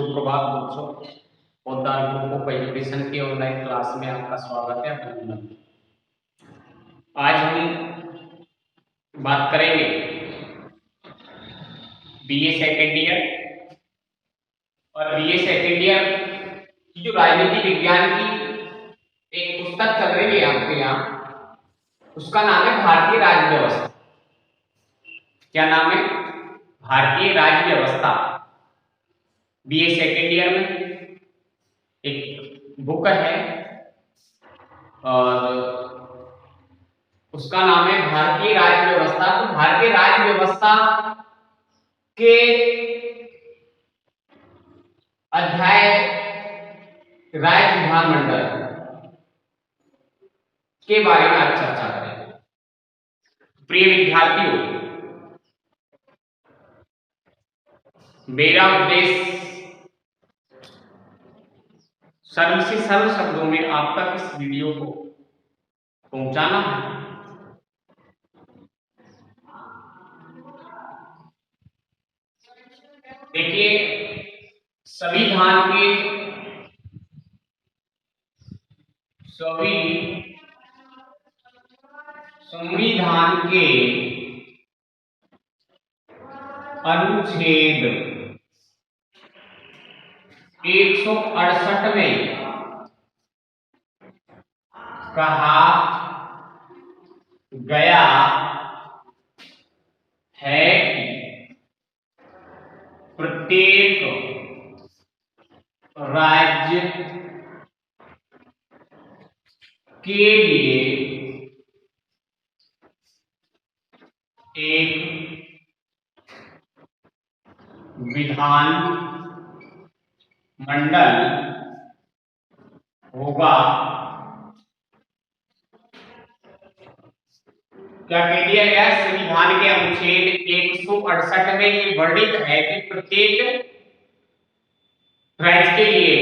सुप्रभात बच्चों। Poddar group of education की ऑनलाइन क्लास में आपका स्वागत है। अभिनंदन। आज हम बात करेंगे बीए सेकेंड ईयर और बीए सेकेंड ईयर की जो राजनीति विज्ञान की एक पुस्तक चल रही है आपके यहाँ, उसका नाम है भारतीय राज्य व्यवस्था। क्या नाम है? भारतीय राज्य व्यवस्था। बीए सेकेंड ईयर में एक बुक है और उसका नाम है भारतीय राज्य व्यवस्था। तो भारतीय राज्य व्यवस्था के अध्याय राज्य विधानमंडल के बारे में आज चर्चा करेंगे। प्रिय विद्यार्थियों, मेरा उद्देश्य सरल से सरल शब्दों में आप तक इस वीडियो को पहुंचाना है। देखिए, संविधान के अनुच्छेद 168 में कहा गया है कि प्रत्येक राज्य के लिए एक विधान मंडल होगा। क्या कह दिया गया? संविधान के अनुच्छेद 168 में ये वर्णित है कि प्रत्येक राज्य के लिए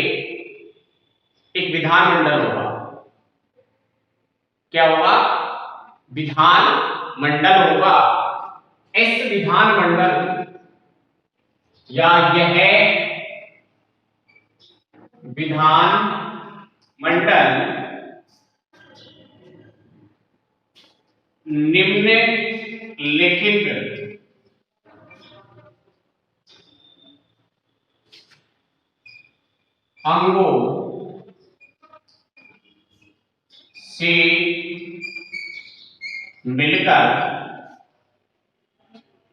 एक विधान मंडल होगा। क्या होगा? विधान मंडल होगा। इस विधान मंडल या यह विधान मंडल निम्नलिखित अंगों से मिलकर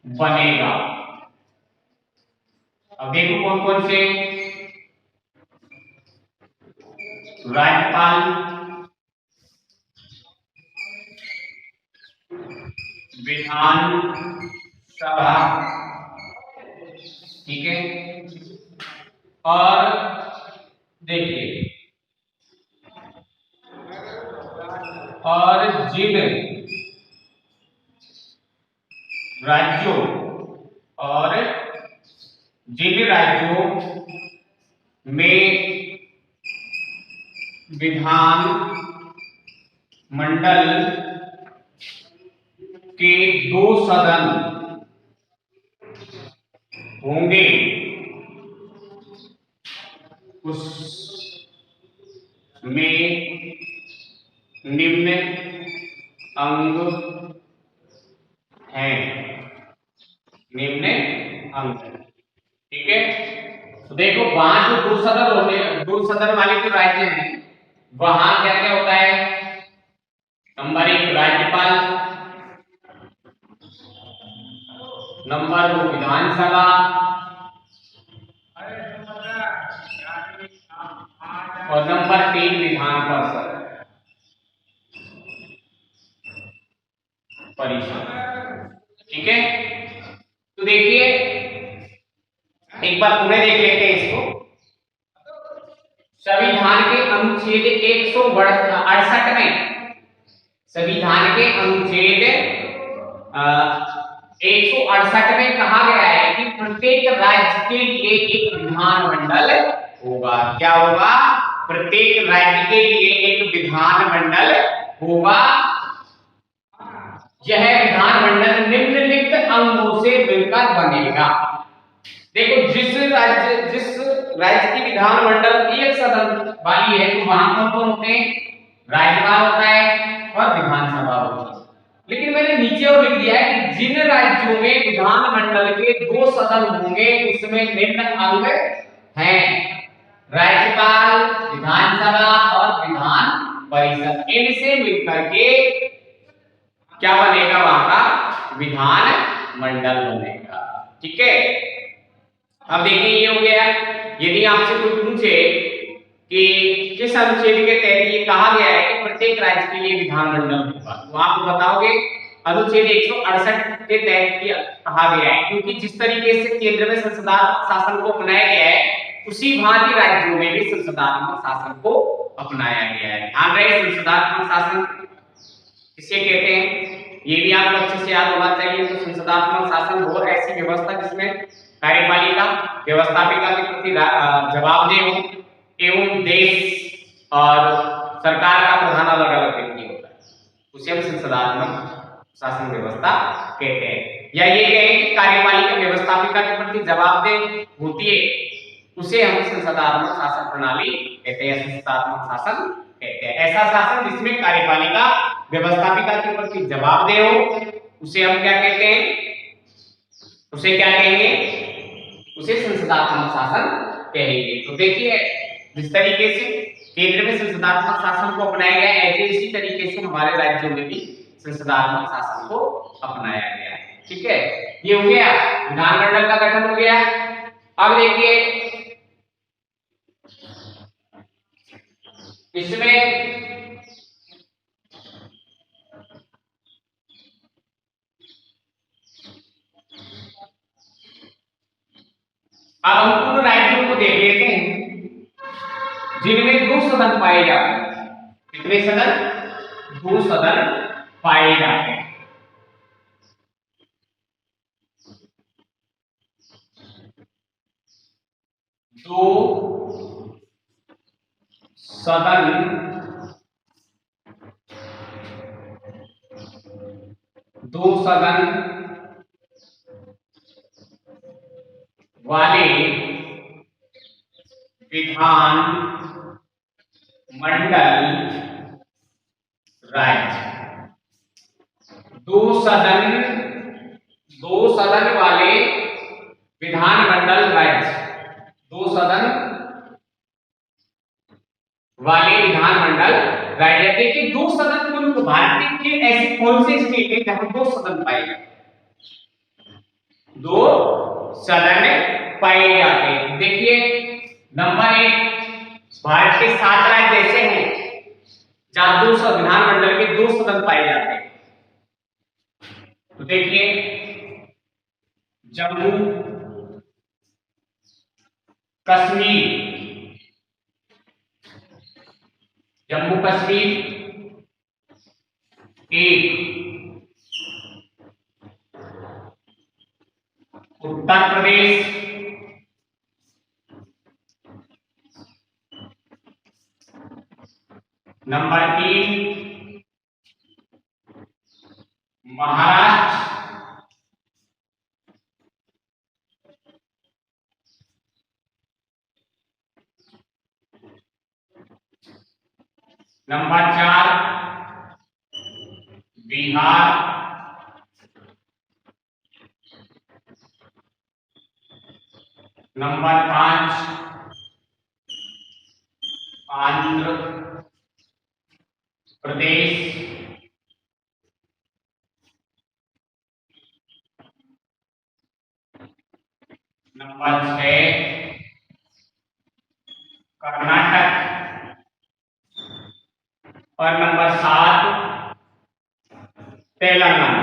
बनेगा। अब देखो कौन कौन से? राज्यपाल, विधान सभा, ठीक है, और देखिए, और जिन राज्यों में विधान मंडल के 2 सदन होंगे, उसमें निम्न अंग हैं। निम्न अंग, ठीक है। तो देखो, वहां जो 2 सदन होते हैं, 2 सदन वाले जो राज्य हैं, वहां क्या क्या होता है? नंबर 1 राज्यपाल, नंबर 2 विधानसभा, और नंबर 3 विधान परिषद, ठीक है। तो देखिए, एक बार पूरे देख लेते हैं इसको। संविधान के अनुच्छेद 168 में, संविधान के अनुच्छेद 168 में कहा गया है कि प्रत्येक राज्य के लिए एक विधानमंडल होगा। क्या होगा? प्रत्येक राज्य के लिए एक विधानमंडल होगा। यह विधानमंडल निम्नलिखित अंगों से मिलकर बनेगा। देखो जिस राज्य की विधानमंडल एक सदन वाली है तो वहां कौन कौन होते हैं, राज्यपाल होता है और विधानसभा होती है। लेकिन मैंने नीचे और लिख दिया है कि जिन राज्यों में विधानमंडल के 2 सदन होंगे उसमें निम्न अंग हैं, राज्यपाल, विधानसभा और विधान परिषद। इनसे मिलकर के क्या बनेगा, वहां का विधान मंडल बनेगा। ठीक है, अब देखिए ये हो गया। यदि आपसे कोई पूछे कि किस अनुच्छेद के तहत ये कहा गया है कि प्रत्येक राज्य के लिए विधानमंडल होगा, तो आप बताओगे अनुच्छेद 168 के तहत कहा गया है, क्योंकि जिस तरीके से केंद्र में संसदात्मक शासन को अपनाया गया है उसी भांति राज्यों में भी संसदात्मक शासन को अपनाया गया है। ध्यान रहे, संसदात्मक शासन किसे कहते हैं ये भी आपको अच्छे से याद होना चाहिए। तो संसदात्मक शासन वो ऐसी व्यवस्था जिसमें कार्यपालिका व्यवस्थापिका के प्रति जवाबदेह हो एवं देश और सरकार का प्रधान अलग अलग व्यक्ति होता है, उसे हम संसदात्मक शासन व्यवस्था कहते हैं। या ये कहें कि कार्यपालिका व्यवस्थापिका के प्रति जवाबदेह होती है, उसे हम संसदात्मक शासन प्रणाली कहते हैं, संसदात्मक शासन कहते हैं। ऐसा शासन जिसमें कार्यपालिका व्यवस्थापिका के प्रति जवाबदेह हो उसे हम क्या कहते हैं, उसे क्या कहेंगे, उसे संसदात्मक शासन कहेंगे। तो देखिए जिस तरीके से केंद्र में संसदात्मक शासन को अपनाया गया है इसी तरीके से हमारे राज्यों में भी संसदात्मक शासन को अपनाया गया है। ठीक है, ये हो गया, विधानमंडल का गठन हो गया। अब देखिए इसमें अब हम पूर्ण राज्यों को देख लेते हैं जिनमें 2 सदन पाए जाते हैं। कितने सदन, 2 सदन पाए जाते हैं। दो सदन वाले विधान मंडल राज्य, दो सदन वाले विधानमंडल राज्य, 2 सदन वाले विधानमंडल राज्य। देखिए 2 सदन मुल्क भारत के ऐसे कौन से स्टेट है जहां 2 सदन पाए जाते हैं, 2 सदन पाए जाते हैं। देखिए नंबर 1 भारत के 7 राज्य ऐसे हैं जहां 2 विधानमंडल के 2 सदन पाए जाते हैं। तो देखिए जम्मू कश्मीर, जम्मू कश्मीर एक, Uttar Pradesh number 3, Maharashtra number 4, Bihar number 5, Andhra Pradesh number 6, Karnataka और नंबर 7 तेलंगाना।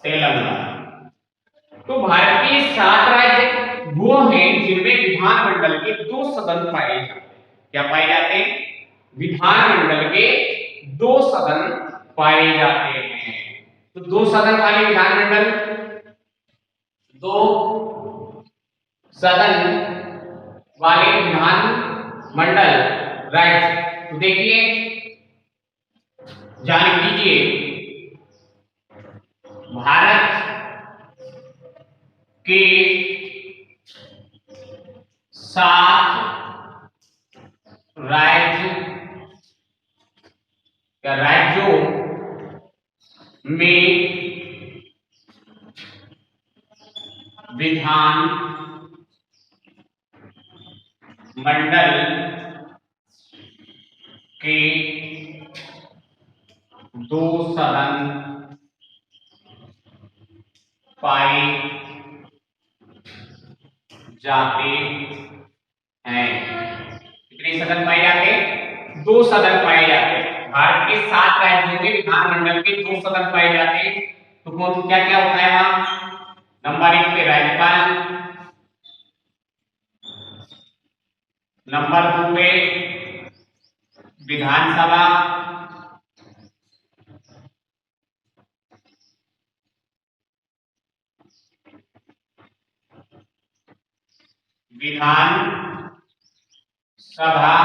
तेलंगाना। तो भारत के 7 राज्य वो हैं जिनमें विधानमंडल के 2 सदन पाए जाते हैं। क्या पाए जाते हैं, विधानमंडल के 2 सदन पाए जाते हैं। तो 2 सदन वाले विधानमंडल, 2 सदन वाले विधानमंडल राज्य। तो देखिए जान लीजिए भारत के 7 राज्य या राज्यों में विधान मंडल के 2 सदन पाए जाते हैं। कितने सदन पाए जाते? 2 सदन पाए जाते हैं। भारत के 7 राज्यों में विधानमंडल के 2 सदन पाए जाते हैं। तो कौन क्या क्या होता है वहां? नंबर 1 पे राज्यपाल, नंबर 2 पे विधानसभा, विधान सभा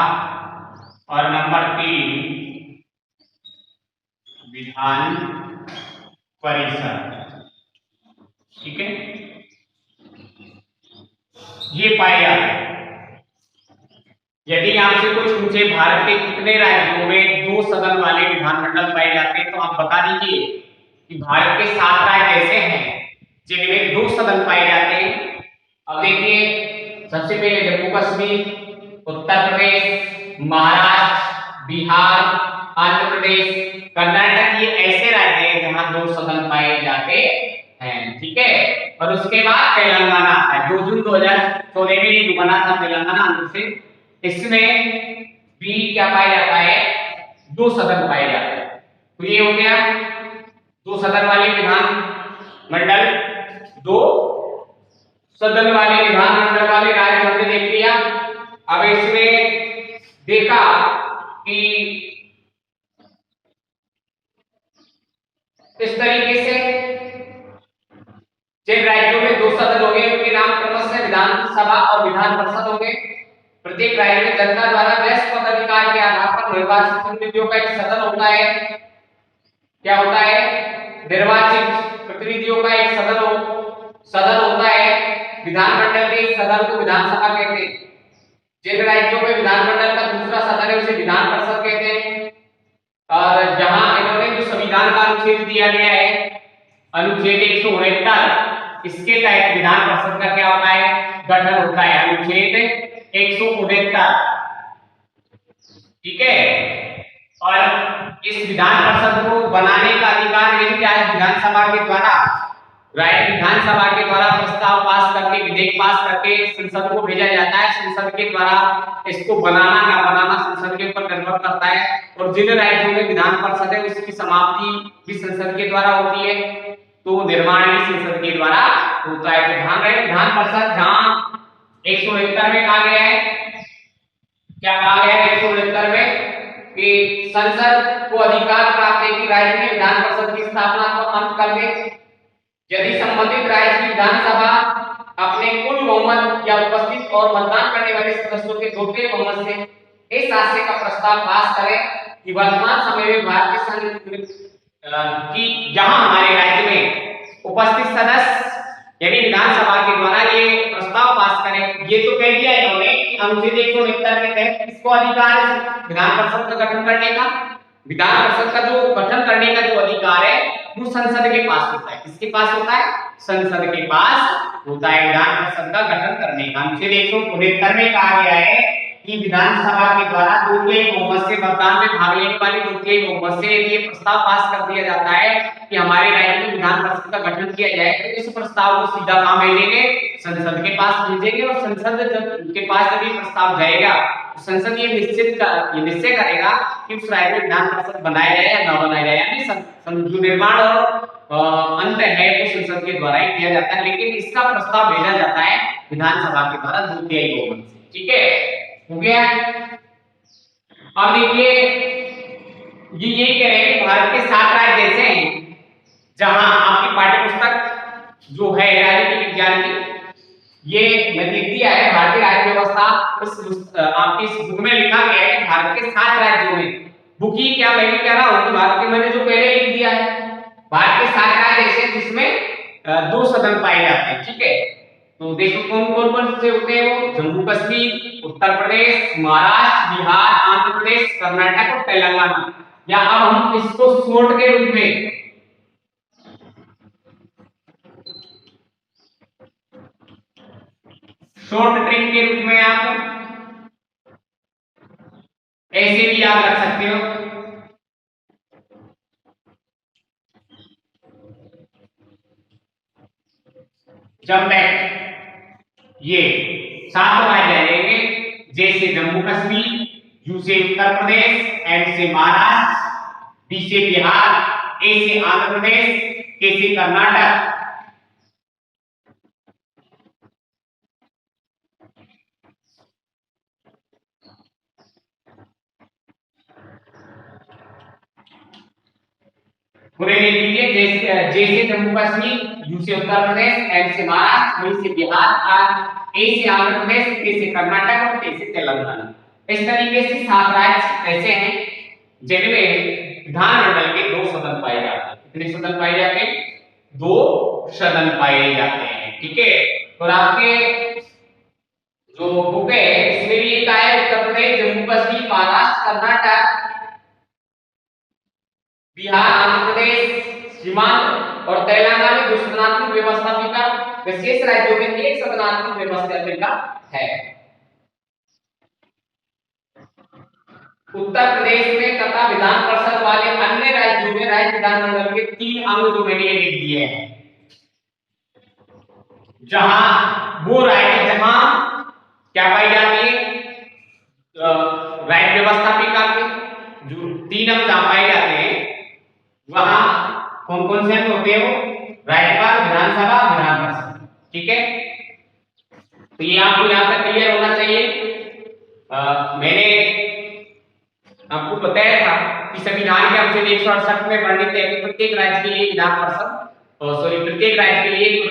और नंबर 3 विधान परिषद। ठीक है, ये पाए जाते हैं। यदि आपसे कुछ पूछे भारत के कितने राज्यों में 2 सदन वाले विधानमंडल पाए जाते हैं, तो आप बता दीजिए कि भारत के 7 राज्य ऐसे हैं जिनमें 2 सदन पाए जाते हैं। अब देखिए, सबसे पहले जम्मू कश्मीर, उत्तर प्रदेश, महाराष्ट्र, बिहार, आंध्र प्रदेश, कर्नाटक, ये ऐसे राज्य हैं जहां 2 सदन पाए जाते हैं। ठीक है, और उसके बाद तेलंगाना आता है, 2 जून 2014 में जो बना था तेलंगाना आंध्र से, इसमें भी क्या पाया जाता है? 2 सदन पाए जाते हैं। तो ये हो गया 2 सदन वाले विधान मंडल, 2 सदन वाले विधानमंडल वाले राज्य हमने देख लिया। अब इसमें देखा कि इस तरीके से जिन राज्यों में 2 सदन होंगे उनके नाम क्रमशः विधानसभा और विधान परिषद होंगे। प्रत्येक राज्य में जनता द्वारा वयस्क मताधिकार के आधार पर निर्वाचित प्रतिनिधियों का एक सदन होता है। क्या होता है? निर्वाचित प्रतिनिधियों का एक सदन होता है। विधानमंडल के इस सदन को विधानसभा कहते हैं। जिन राज्यों में विधानमंडल का दूसरा सदन है उसे विधान परिषद कहते हैं। और जहां इन्होंने जो संविधान का अनुच्छेद दिया गया है, अनुच्छेद 169, इसके तहत विधान परिषद का क्या होता है? गठन होता है। अनुच्छेद 169। ठीक है, और इस विधान परिषद को बनाने का अधिकार यदि विधानसभा के द्वारा विधानसभा के द्वारा प्रस्ताव पास करके, विधेयक पास करके संसद को भेजा जाता है। संसद के द्वारा इसको बनाना ना बनाना संसद के ऊपर निर्भर करता है। और जिन राज्यों में विधान परिषद है उसकी समाप्ति भी संसद के द्वारा होती है, तो निर्माण भी संसद के द्वारा होता है। तो ध्यान रहे, विधान परिषद जहां 169 में कहा गया है, क्या कहा गया है 169 में कि संसद को अधिकार प्राप्त है कि राज्य में विधान परिषद की स्थापना को अंत कर दे यदि संबंधित राज्य की विधानसभा अपने कुल बहुमत या उपस्थित और मतदान करने वाले सदस्यों के 2/3 बहुमत से इस आशय का प्रस्ताव पास करे कि वर्तमान समय में भारतीय संघ की जहां हमारे राज्य में उपस्थित सदस्य यानी विधानसभा के द्वारा ये प्रस्ताव पास करें। ये तो कह दिया इन्होंने कि अनुच्छेद 169 के तहत किसको अधिकार है विधान परिषद का गठन करने का? विधान परिषद का जो गठन करने का जो अधिकार है वो संसद के पास होता है। किसके पास होता है? संसद के पास होता है विधान परिषद का गठन करने का। अनुच्छेद 169 में कहा गया है कि विधानसभा के द्वारा 2/3 बहुमत से मतदान में भाग लेने वाले 2/3 बहुमत से यदि ये प्रस्ताव पास कर दिया जाता है कि हमारे राज्य में विधान परिषद का गठन किया जाए, तो इस प्रस्ताव को सीधा कहां भेजेंगे? संसद के पास भेजेंगे। और संसद जब के पास जब ये प्रस्ताव जाएगा तो संसद ये निश्चय करेगा कि उस राज्य में विधान परिषद बनाया जाए या न बनाया जाए। यानी जो निर्माण और अंत है वो संसद के द्वारा ही किया जाता है, लेकिन इसका प्रस्ताव भेजा जाता है विधानसभा के द्वारा 2/3 बहुमत से। ठीक है, हो गया। अब देखिए ये यही कह रहे हैं कि भारत के 7 राज्य ऐसे हैं जहां आपकी पाठ्यपुस्तक जो है राजनीति विज्ञान की, ये मैंने लिख दिया है भारतीय राज्य व्यवस्था। आपकी इस बुक में लिखा गया है कि भारत के 7 राज्यों में बुक ही क्या, मैं भी कह रहा हूं कि भारत के, मैंने जो पहले लिख दिया है, भारत के 7 राज्य ऐसे जिसमें 2 सदन पाए जाते हैं, ठीक है। तो देखो कौन कौन कौन से होते हैं वो, जम्मू कश्मीर, उत्तर प्रदेश, महाराष्ट्र, बिहार, आंध्र प्रदेश, कर्नाटक और तेलंगाना। या अब हम इसको शॉर्ट के रूप में, शॉर्ट ट्रिक के रूप में आप ऐसे भी याद रख सकते हो। जब तक ये 7 राज्य रहेंगे, जैसे जम्मू कश्मीर, यू से उत्तर प्रदेश, एम से महाराष्ट्र, बी से बिहार, ए से आंध्र प्रदेश, के से कर्नाटक, पूरे लिख लीजिए। जैसे जम्मू कश्मीर, यू से उत्तर प्रदेश, एम से महाराष्ट्र, बी से बिहार, ए से आंध्र प्रदेश, के से कर्नाटक और टे से तेलंगाना। इस तरीके से 7 राज्य ऐसे हैं जिनमें विधानमंडल के 2 सदन पाए जाते हैं। कितने सदन पाए जाते हैं? 2 सदन पाए जाते हैं, ठीक है। और आपके जो बुक है इसमें भी एक आया उत्तर प्रदेश, जम्मू कश्मीर, महाराष्ट्र, कर्नाटक, बिहार, आंध्र प्रदेश, सीमांत और तेलंगाना में 2 सदनात्मक व्यवस्थापिका, विशेष राज्यों में 1 सदनात्मक व्यवस्थापिका है। उत्तर प्रदेश में तथा विधान परिषद वाले अन्य राज्यों में राज्य विधानमंडल के 3 अंग जो मैंने लिख दिए हैं, जहां वो राज्य जहां क्या पाई जाती है, राज्य व्यवस्थापिका के जो 3 अंग जहां पाए जाते हैं, वहां कौन कौन से अंग होते हैं? वो राज्यपाल, विधानसभा, विधान परिषद, ठीक है। तो ये आपको यहां तक क्लियर होना चाहिए। मैंने आपको बताया था कि संविधान के अनुच्छेद 168 में वर्णित है कि प्रत्येक राज्य के लिए विधान परिषद, सॉरी, प्रत्येक राज्य के लिए एक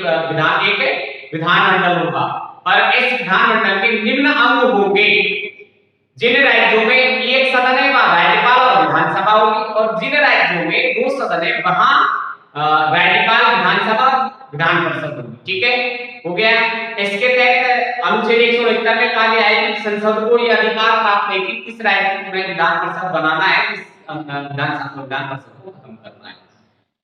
विधानमंडल होगा, और इस विधानमंडल के निम्न अंग होंगे। जिन राज्यों में 1 सदन है वहां राज्यपाल और विधानसभा होगी, और जिन राज्यों में 2 सदन है वहां राज्यपाल, विधानसभा, विधान परिषद होगी, ठीक है, हो गया। इसके तहत अनुच्छेद 169 में कहा गया है कि संसद को यह अधिकार प्राप्त है कि किस राज्य में विधान परिषद बनाना है, किस विधान परिषद को खत्म करना है।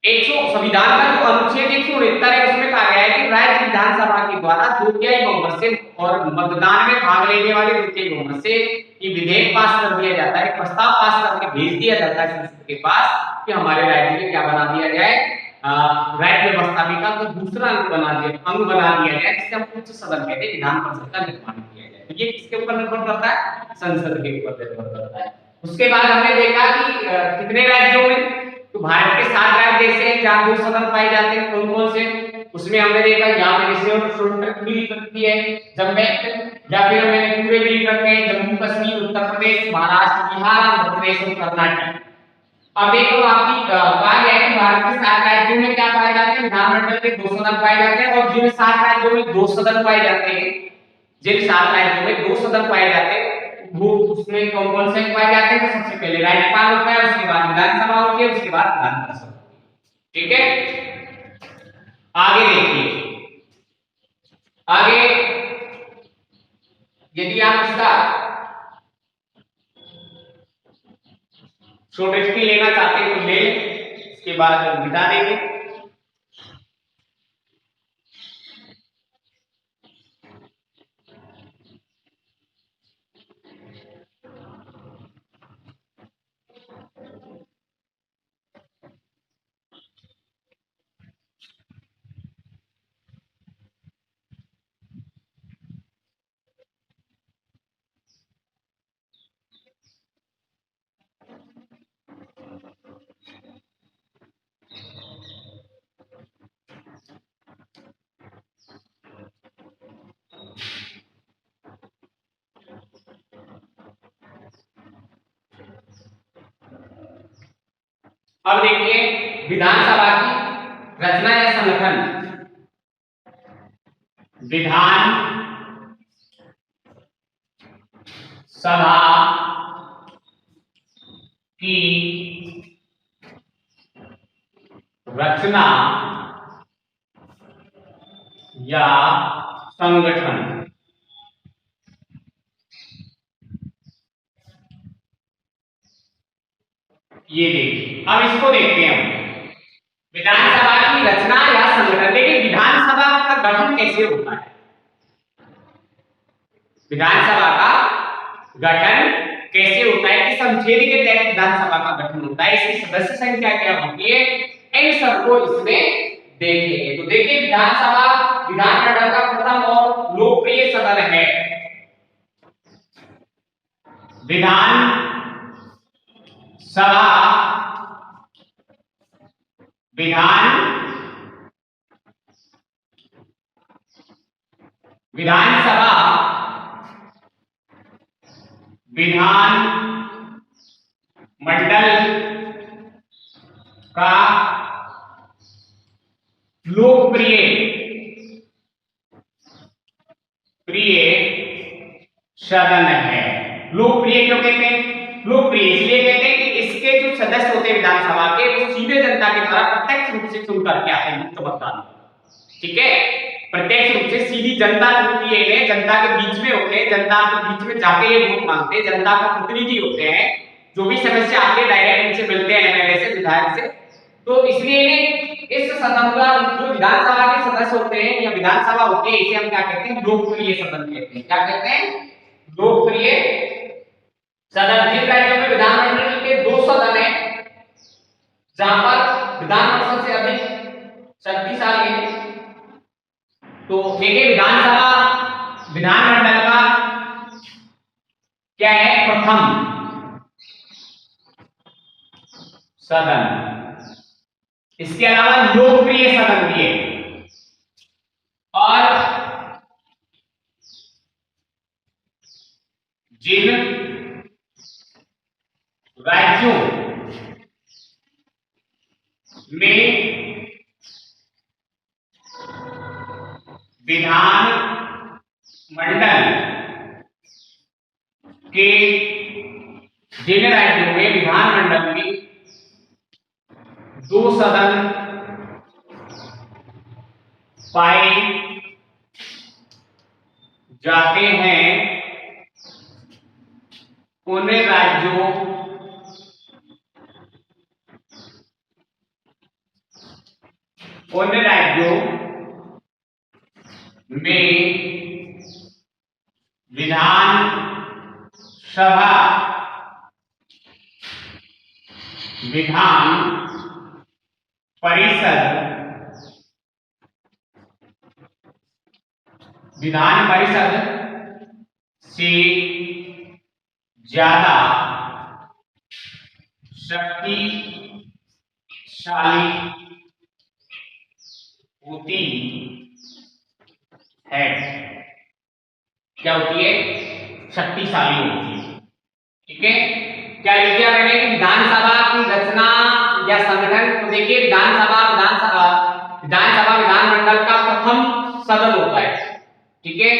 100 संविधान का जो अनुच्छेद 169 है उसमें कहा गया है कि राज्य विधानसभा के द्वारा 2/3 बहुमत से और मतदान में भाग लेने वाले 2/3 बहुमत से ये विधेयक पास कर दिया जाता है, प्रस्ताव पास करके भेज दिया जाता है संसद के पास कि हमारे राज्य में क्या बना दिया जाए, राज्य व्यवस्थापिका को दूसरा अंग बना दिया जाए, जिसे हम उच्च सदन कहते हैं, विधान परिषद का निर्माण किया जाए। तो ये किसके ऊपर निर्भर करता है? संसद के ऊपर निर्भर करता है। उसके बाद हमने देखा कि कितने राज्यों में, तो भारत के 7 राज्य ऐसे हैं जहां 2 सदन पाए जाते हैं। कौन कौन से? उसमें हमने देखा यहाँ मैंने शॉर्ट भी लिख रखी है, जब मैं, या फिर मैंने पूरे भी लिख रखे हैं, जम्मू कश्मीर, उत्तर प्रदेश, महाराष्ट्र, बिहार, आंध्र प्रदेश और कर्नाटक। अब देखो आपकी कहा गया है कि भारत के 7 राज्यों में क्या पाए जाते हैं? विधानमंडल के 2 सदन पाए जाते हैं, और जिन 7 राज्यों में 2 सदन पाए जाते हैं, जिन 7 राज्यों में 2 सदन पाए जाते हैं, वो उसमें कौन कौन से पाए जाते हैं? तो सबसे पहले राज्यपाल होता है, उसके बाद विधानसभा होती है, उसके बाद विधान परिषद, ठीक है। आगे देखिए, आगे यदि आप इसका शॉर्ट हिस्ट्री लेना चाहते हैं तो ले, इसके बाद मिटा देंगे। अब देखिए विधानसभा की रचना या संगठन। विधान सभा की रचना या संगठन। ये देखिए, अब इसको देखते हैं हम, विधानसभा की रचना या संगठन। देखिए विधानसभा का गठन कैसे होता है, विधानसभा का गठन कैसे होता है, किस अनुच्छेद के तहत विधानसभा का गठन होता है, इसकी सदस्य संख्या क्या होती है, इन सबको इसमें देखेंगे। तो देखिए विधानसभा विधानमंडल का प्रथम और लोकप्रिय सदन है। विधान सभा विधानसभा विधान मंडल का लोकप्रिय सदन है। लोकप्रिय क्यों कहते हैं, लोकप्रिय इसलिए कहते हैं कि इसके जो सदस्य होते हैं विधानसभा के, वो सीधे जनता के द्वारा प्रत्यक्ष रूप से चुन करके आते हैं, मुक्त मतदान। ठीक है, प्रत्यक्ष रूप से सीधी जनता चुनती है, जनता के बीच में होते हैं, जनता के बीच में जाके ये वोट मांगते हैं, जनता का प्रतिनिधि होते हैं, जो भी समस्या आती है डायरेक्ट इनसे मिलते हैं, एमएलए से, विधायक से। तो इसलिए इस सदन का जो विधानसभा के सदस्य होते हैं या विधानसभा होती है, इसे हम क्या कहते हैं, लोकप्रिय सदन कहते हैं। क्या कहते हैं, लोकप्रिय सदन। जिन राज्यों में विधानमंडल के 2 सदन है, जहां पर विधान परिषद से अधिक शक्तिशाली है, तो देखिए विधानसभा विधानमंडल का क्या है, प्रथम सदन। इसके अलावा लोकप्रिय सदन भी है। और जिन राज्यों में विधान मंडल के जिन राज्यों में विधानमंडल में 2 सदन पाए जाते हैं, उन राज्यों में विधान सभा विधान परिषद से ज्यादा शक्तिशाली होती है। क्या होती है, शक्तिशाली होती है। ठीक है, क्या लिख दिया मैंने कि विधानसभा की रचना या संगठन। तो देखिए विधानसभा विधानमंडल का प्रथम सदन होता है, ठीक है,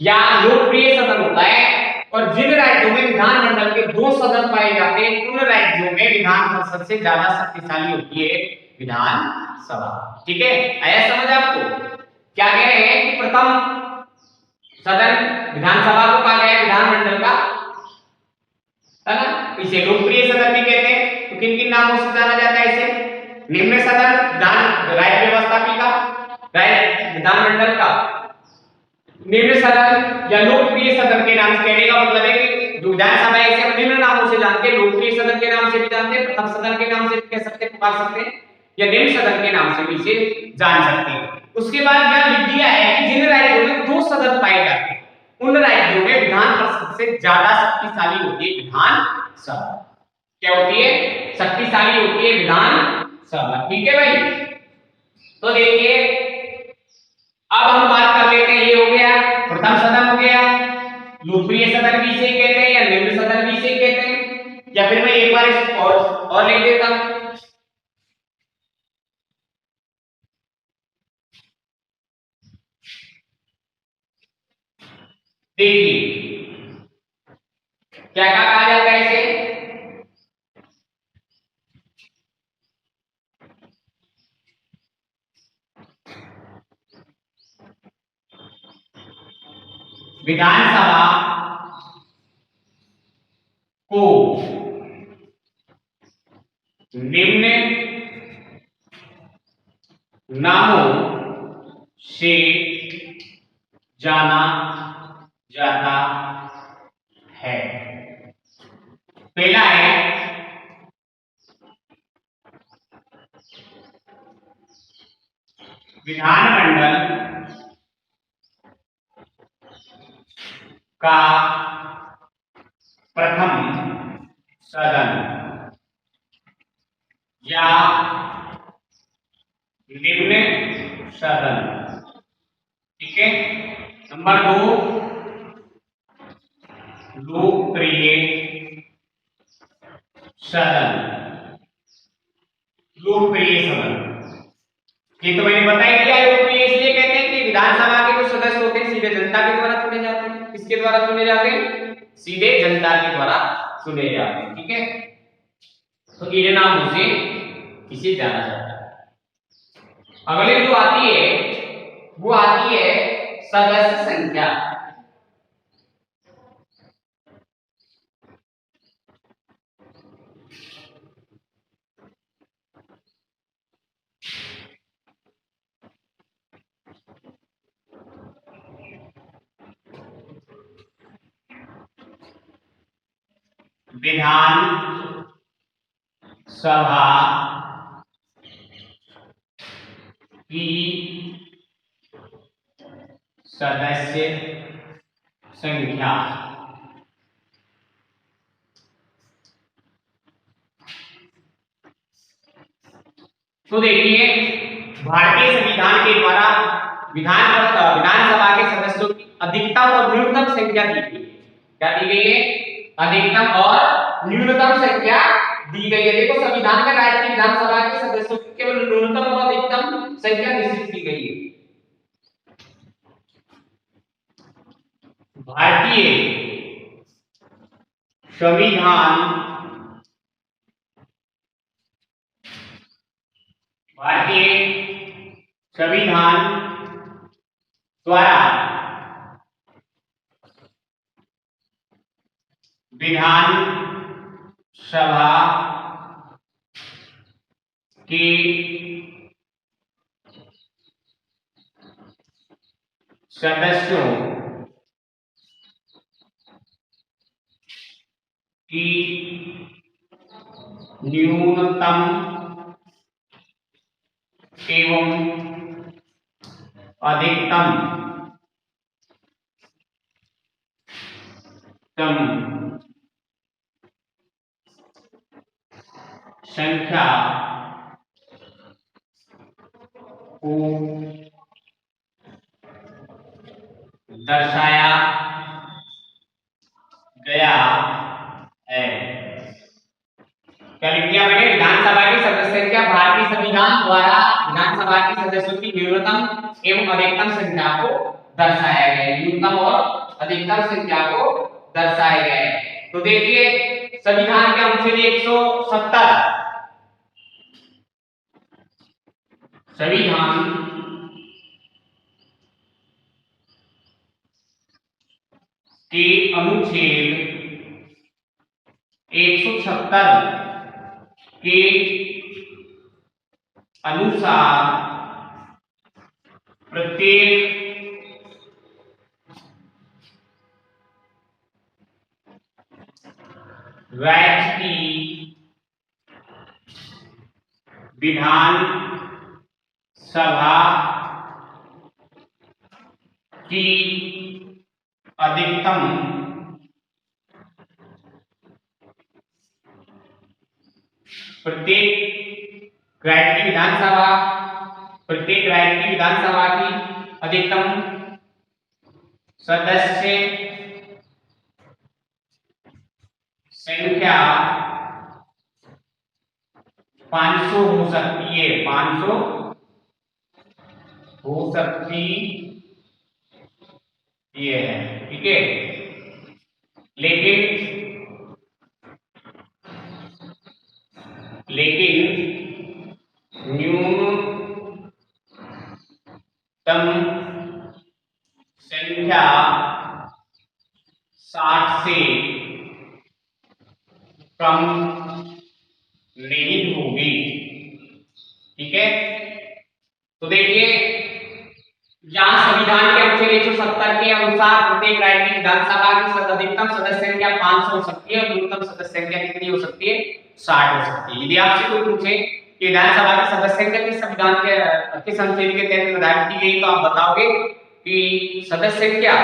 या लोकप्रिय सदन होता है। और जिन राज्यों में विधानमंडल के 2 सदन पाए जाते हैं, उन राज्यों में विधान परिषद से ज्यादा शक्तिशाली होती है विधानसभा। ठीक है, आया समझ आपको? क्या कह रहे हैं कि प्रथम सदन विधानसभा को कहा गया है विधानमंडल का, है ना। इसे लोकप्रिय सदन भी कहते हैं। तो किन किन नामों से जाना जाता है इसे? निम्न सदन विधान राज्य व्यवस्थापिका विधानमंडल का निम्न सदन या लोकप्रिय सदन के नाम से। कहने का मतलब है कि जो विधानसभा है इसे हम निम्न नामों से जानते हैं, लोकप्रिय सदन के नाम से भी जानते हैं, प्रथम सदन के नाम से भी कह सकते हैं, पुकार सकते हैं, या निम्न सदन के नाम से भी इसे जान सकते हैं। उसके बाद क्या लिख दिया है कि जिन राज्यों में 2 सदन पाए जाते हैं, उन राज्यों में विधान परिषद से ज्यादा शक्तिशाली होती है विधानसभा। क्या होती है, शक्तिशाली होती है विधानसभा। ठीक है भाई, तो देखिए अब हम बात कर लेते हैं, ये हो गया प्रथम सदन हो गया, लोकप्रिय सदन भी इसे कहते हैं या निम्न सदन भी इसे कहते हैं। या फिर मैं एक बार इसको और लिख देता हूं। देखिए क्या क्या कहा जाता है इसे, विधानसभा को निम्न नामों से जाना जाता है। पहला है विधानमंडल का प्रथम सदन या निम्न सदन। ठीक है। नंबर 2 लोकप्रिय सदन। लोकप्रिय सदन ये तो मैंने बता ही दिया। लोकप्रिय इसलिए कहते हैं कि विधानसभा के जो सदस्य होते हैं सीधे जनता के द्वारा चुने जाते हैं। किसके द्वारा चुने जाते हैं? सीधे जनता के द्वारा चुने जाते हैं। ठीक है। तो इन नामों से इसे जाना जाता है। अगले जो आती है वो आती है सदस्य संख्या। विधान सभा की सदस्य संख्या। तो देखिए भारतीय संविधान के द्वारा विधानसभा के सदस्यों की अधिकतम और न्यूनतम संख्या दी गई है। क्या दी गई है? अधिकतम और न्यूनतम संख्या दी गई है। देखो संविधान में राज्य की विधानसभा के सदस्यों की केवल न्यूनतम और अधिकतम संख्या निश्चित की गई है। भारतीय संविधान द्वारा विधान सभा के सदस्यों की न्यूनतम एवं अधिकतम संख्या को दर्शाया गया है। क्या लिख दिया मैंने? विधानसभा की सदस्य संख्या भारतीय संविधान द्वारा विधानसभा के सदस्यों की न्यूनतम एवं अधिकतम संख्या को दर्शाया गया है। न्यूनतम और अधिकतम संख्या को दर्शाया गया है। तो देखिए संविधान के अनुच्छेद 170 संविधान के अनुच्छेद 170 के अनुसार प्रत्येक राज्य की विधान सभा की अधिकतम प्रत्येक राज्य की विधानसभा की अधिकतम सदस्य संख्या 500 हो सकती है। 500 हो सकती ये है। ठीक है। लेकिन न्यूनतम संख्या कम नहीं होगी। ठीक है, तो देखिए जहां संविधान के अनुच्छेद 170 के अनुसार प्रत्येक राज्य की विधानसभा की अधिकतम सदस्य संख्या 500 हो सकती है और न्यूनतम सदस्य संख्या कितनी हो सकती है, 60 हो सकती है। यदि आपसे कोई पूछे कि विधानसभा की सदस्य संख्या किस संविधान के किस अनुच्छेद के तहत निर्धारित की गई, तो आप बताओगे कि सदस्य संख्या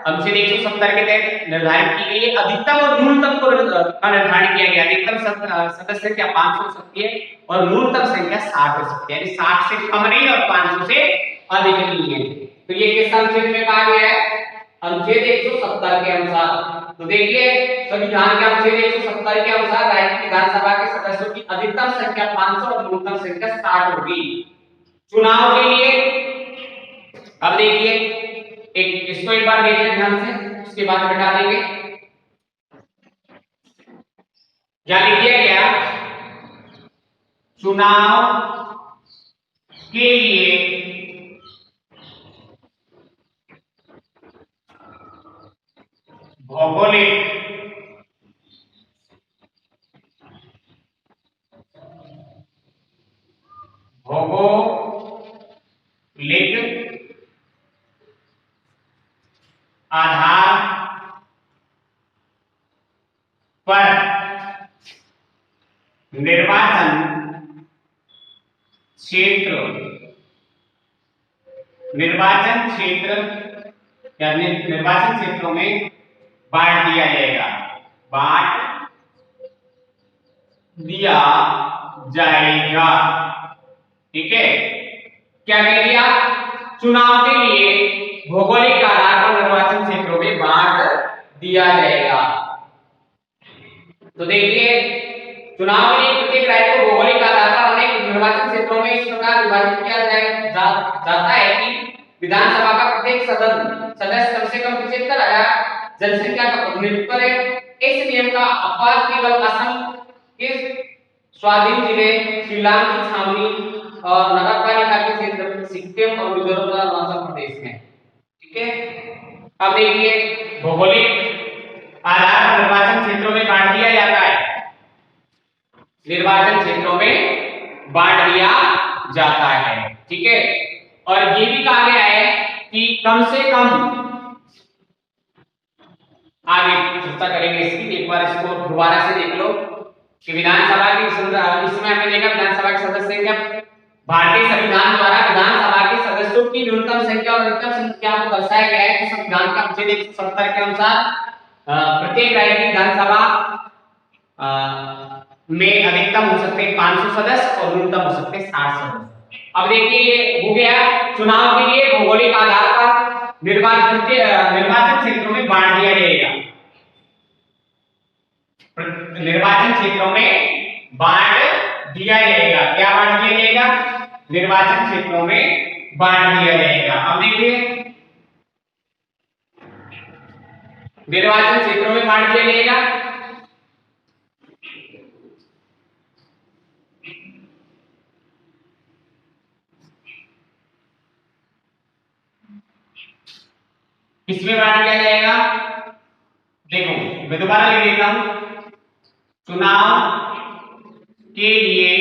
अनुच्छेद 170 के तहत निर्धारित की गई है। अधिकतम और न्यूनतम को निर्धारित किया गया। अधिकतम सदस्य संख्या 500 हो सकती है और न्यूनतम संख्या 60 हो सकती है, यानी 60 से कम नहीं और 500 से अधिक नहीं है। तो ये किस अनुच्छेद में कहा गया है, अनुच्छेद 170 के अनुसार। तो देखिए संविधान के अनुच्छेद 170 के अनुसार राज्य की विधानसभा के सदस्यों की अधिकतम संख्या 500 और न्यूनतम संख्या 60 होगी। चुनाव के लिए अब देखिए इसको एक बार देख लें ध्यान से, उसके बाद हटा देंगे। क्या लिख दिया गया, चुनाव के लिए भौगोलिक आधार पर निर्वाचन क्षेत्र या निर्वाचन क्षेत्रों में बांट दिया जाएगा, बांट दिया जाएगा। ठीक है, क्या कह दिया, चुनाव के लिए भौगोलिक आधार पर निर्वाचन क्षेत्रों में बांट दिया जाएगा। तो देखिए चुनाव के लिए प्रत्येक राज्य को भौगोलिक आधार पर अनेक निर्वाचन क्षेत्रों में इस प्रकार विभाजित किया जाता है कि विधानसभा का प्रत्येक सदस्य कम से कम 75,000 जनसंख्या का प्रतिनिधित्व करे। इस नियम का अपवाद केवल असम के स्वाधीन जिले, शिलांग की छावनी और नगरपालिका के क्षेत्र, सिक्किम और मिजोरम तथा अरुणाचल प्रदेश में। ठीक है, अब देखिए भौगोलिक आधार पर निर्वाचन क्षेत्रों में बांट दिया जाता है, निर्वाचन क्षेत्रों में बांट दिया जाता है। ठीक है, और ये भी कहा गया है कि कम से कम, आगे चर्चा करेंगे इसकी, एक बार इसको दोबारा से देख लो कि विधानसभा की इसमें हमने देखा विधानसभा की सदस्य संख्या भारतीय संविधान द्वारा विधानसभा के सदस्यों की न्यूनतम संख्या और अधिकतम संख्या को दर्शाया गया है कि संविधान का अनुच्छेद 170 के अनुसार प्रत्येक राज्य की विधानसभा में अधिकतम हो सकते हैं 500 सदस्य और न्यूनतम हो सकते हैं 60 सदस्य। अब देखिए ये हो गया चुनाव के लिए भौगोलिक आधार पर निर्वाचन क्षेत्रों में बांट दिया जाएगा, निर्वाचन क्षेत्रों में बांट दिया जाएगा। क्या बांट दिया जाएगा, निर्वाचन क्षेत्रों में बांट दिया जाएगा। अब देखिए निर्वाचन क्षेत्रों में बांट दिया जाएगा, किसमें बांट दिया जाएगा, देखो मैं दोबारा लिख देता हूं, चुनाव के लिए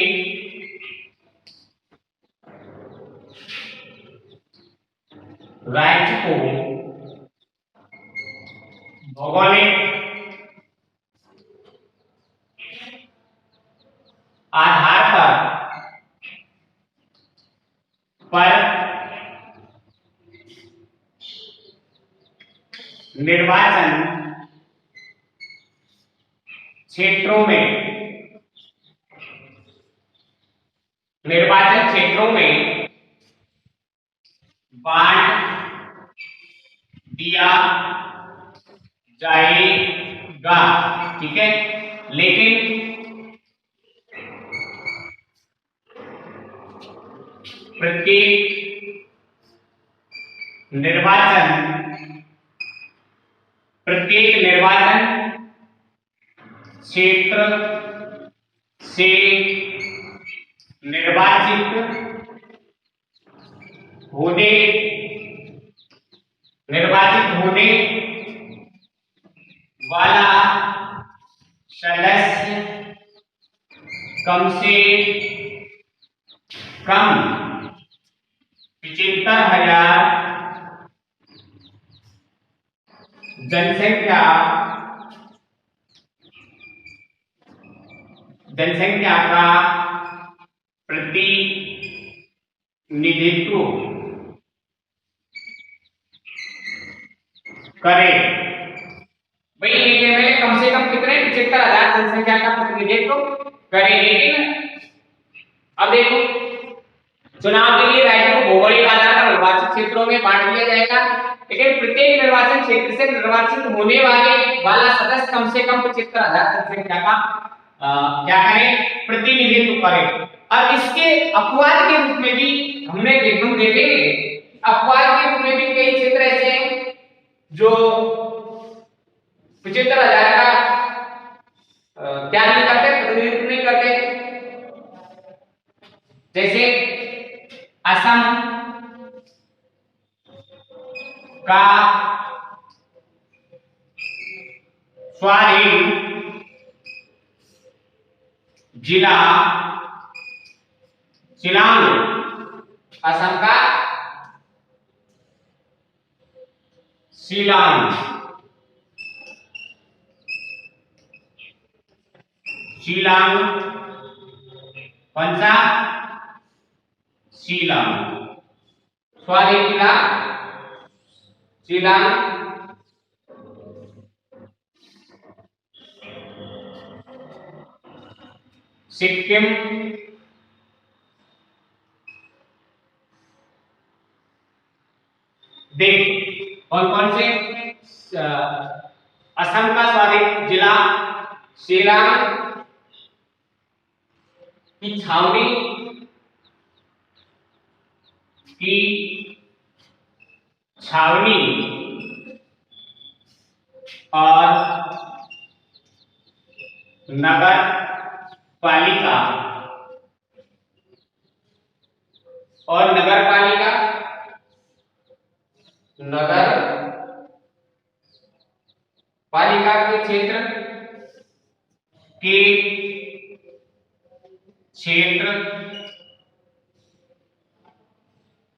राज्य को भौगोलिक आधार पर निर्वाचन क्षेत्रों में बांट दिया जाएगा। ठीक है, लेकिन प्रत्येक निर्वाचन क्षेत्र से निर्वाचित होने वाला सदस्य कम से कम 75,000 जनसंख्या का प्रतिनिधित्व करे। भाई ये में कम से कम कितने 75,000 जनसंख्या का प्रतिनिधित्व करे। लेकिन अब देखो, चुनाव के लिए राज्य को भौगोलिक आधार पर निर्वाचित क्षेत्रों में बांट दिया जाएगा, लेकिन प्रत्येक निर्वाचन क्षेत्र से निर्वाचित होने वाला सदस्य कम से कम 75,000 जनसंख्या का क्या करें, प्रतिनिधित्व करें। और इसके अपवाद के रूप में भी हम देखेंगे, अपवाद के रूप में भी कई क्षेत्र ऐसे हैं जो 75,000 का क्या नहीं करते, प्रतिनिधित्व नहीं करते। जैसे असम का स्वाधीन जिला शिलांग, असम का शिलांग, शिलांग कौन सा, शिलांग, स्वाधीन जिला शिलांग। सिक्किम देख कौन कौन से, असम का स्वाधीन जिला शिलांग की छावनी और नगर पालिका के क्षेत्र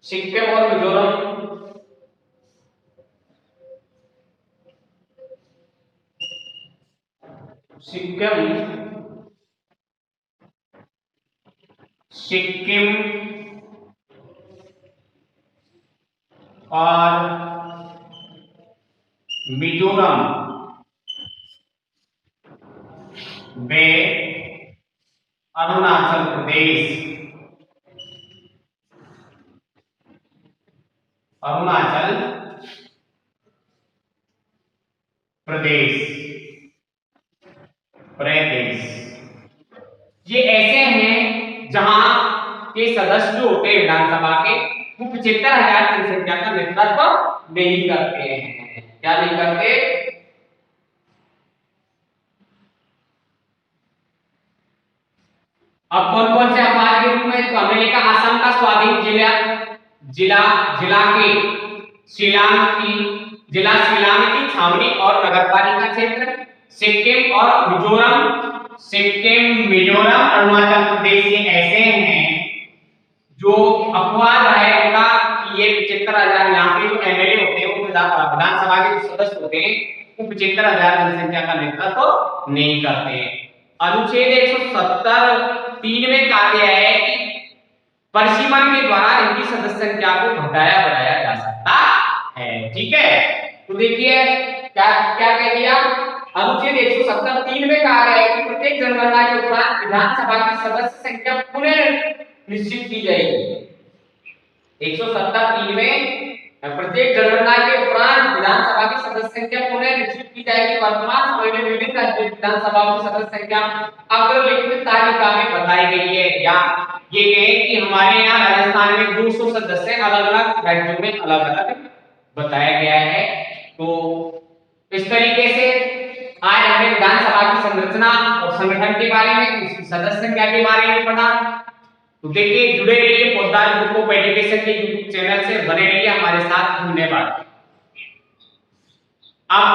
सिक्किम और मिजोरम सिक्किम और मिजोरम वे अरुणाचल प्रदेश ये ऐसे हैं जहां के सदस्य जो होते हैं विधानसभा के, वो 75,000 जनसंख्या का नेतृत्व नहीं करते हैं। क्या नहीं करते? अब कौन कौन से अपवाद के रूप में, तो हमने लिखा असम का स्वाधीन जिला के जिला शिलांग की छावनी और नगरपालिका क्षेत्र, सिक्किम मिजोरम अरुणाचल प्रदेश, ये ऐसे हैं जो अपवाद है उनका कि ये 75,000 यहाँ के जो एमएलए होते हैं, वो विधानसभा के जो सदस्य होते हैं, वो 75,000 जनसंख्या का नेतृत्व नहीं करते हैं। अनुच्छेद 170(3) में कहा गया है कि परिसीमन के द्वारा इनकी सदस्य संख्या को घटाया बढ़ाया जा सकता है। ठीक है, तो देखिए क्या क्या कह दिया, अनुच्छेद 170(3) में कहा गया है कि प्रत्येक जनगणना के उपरांत विधानसभा की सदस्य संख्या पुनः निश्चित की जाएगी। 170(3) में प्रत्येक जनगणना के उपरांत विधानसभा की सदस्य संख्या पुनः निश्चित की जाएगी। वर्तमान समय में विभिन्न राज्य विधानसभा की सदस्य संख्या अग्रलिखित तालिका में बताई गई है। या ये कहें कि हमारे यहाँ राजस्थान में 200 सदस्य अलग-अलग राज्यों में अलग-अलग बताया गया है। तो इस तरीके से आज हमने विधानसभा की संरचना और संगठन के बारे में, उसकी सदस्य संख्या के बारे में पढ़ा। तो देखिए, जुड़े रहिए पोद्दार ग्रुप ऑफ एजुकेशन के YouTube चैनल से, बने रहिए हमारे साथ। धन्यवाद। अब